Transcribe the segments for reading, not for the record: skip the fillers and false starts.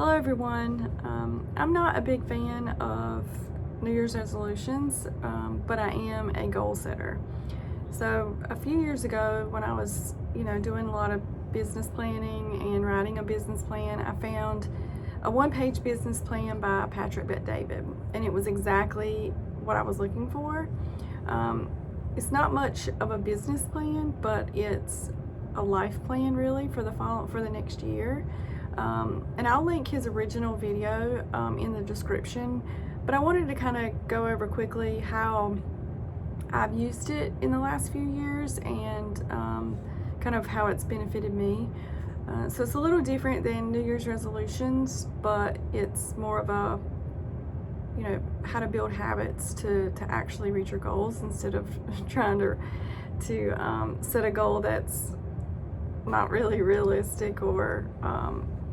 Hello everyone. I'm not a big fan of New Year's resolutions, but I am a goal setter. So a few years ago when I was, doing a lot of business planning and writing a business plan, I found a one-page business plan by Patrick Bet-David, and it was exactly what I was looking for. It's not much of a business plan, but it's a life plan really for the next year. And I'll link his original video in the description, but I wanted to kind of go over quickly how I've used it in the last few years and kind of how it's benefited me. So it's a little different than New Year's resolutions, but it's more of a, how to build habits to actually reach your goals instead of trying to set a goal that's not really realistic or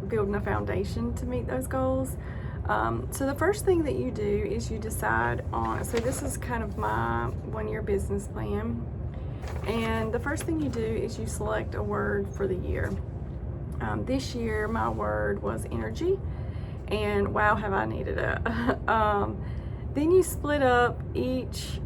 building a foundation to meet those goals. So the first thing that you do is you decide on, so this is kind of my one-year business plan, and the first thing you do is you select a word for the year. This year my word was energy, and wow, have I needed it. Then you split up each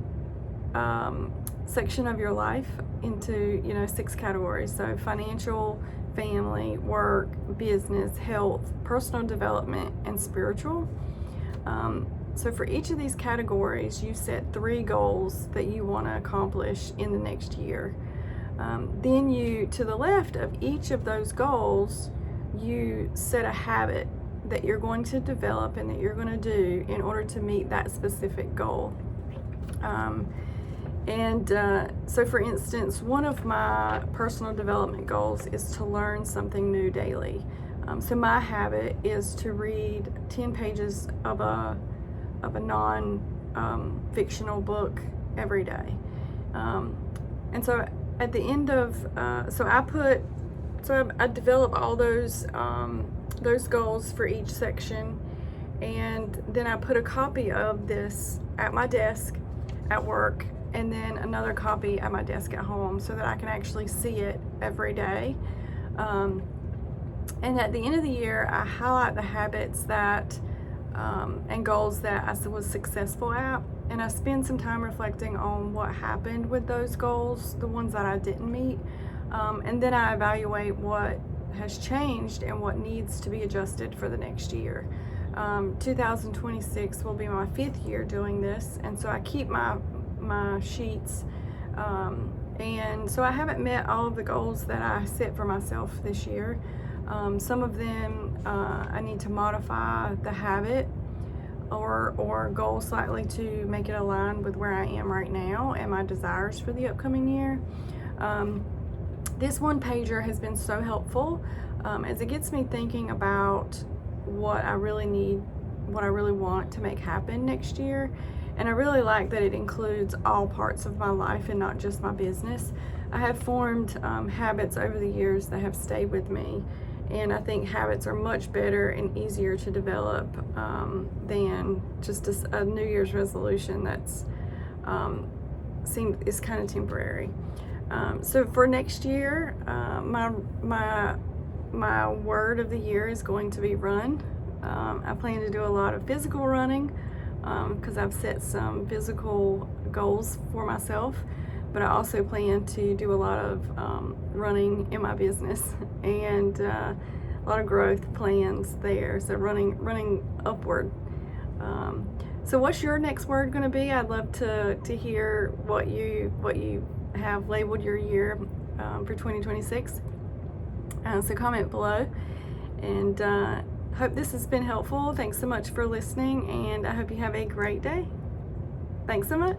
section of your life into 6 categories. So financial, family, work, business, health, personal development, and spiritual. So for each of these categories you set 3 goals that you want to accomplish in the next year. Then you, to the left of each of those goals, you set a habit that you're going to develop and that you're going to do in order to meet that specific goal. So for instance, one of my personal development goals is to learn something new daily. So my habit is to read 10 pages of a non-fictional book every day. And so at the end of, I develop all those goals for each section, and then I put a copy of this at my desk at work, and then another copy at my desk at home so that I can actually see it every day. And at the end of the year, I highlight the habits that and goals that I was successful at, and I spend some time reflecting on what happened with those goals, the ones that I didn't meet, and then I evaluate what has changed and what needs to be adjusted for the next year. 2026 will be my 5th year doing this, and so I keep my sheets, and so I haven't met all of the goals that I set for myself this year. Some of them I need to modify the habit or goal slightly to make it align with where I am right now and my desires for the upcoming year. This one pager has been so helpful as it gets me thinking about what I really need, what I really want to make happen next year. And I really like that it includes all parts of my life and not just my business. I have formed habits over the years that have stayed with me, and I think habits are much better and easier to develop than just a New Year's resolution that's is kind of temporary. So for next year, my word of the year is going to be run. I plan to do a lot of physical running because I've set some physical goals for myself, but I also plan to do a lot of running in my business and a lot of growth plans there. So running upward. So what's your next word going to be? I'd love to hear what you have labeled your year for 2026. So comment below, and hope this has been helpful. Thanks so much for listening, and I hope you have a great day. Thanks so much.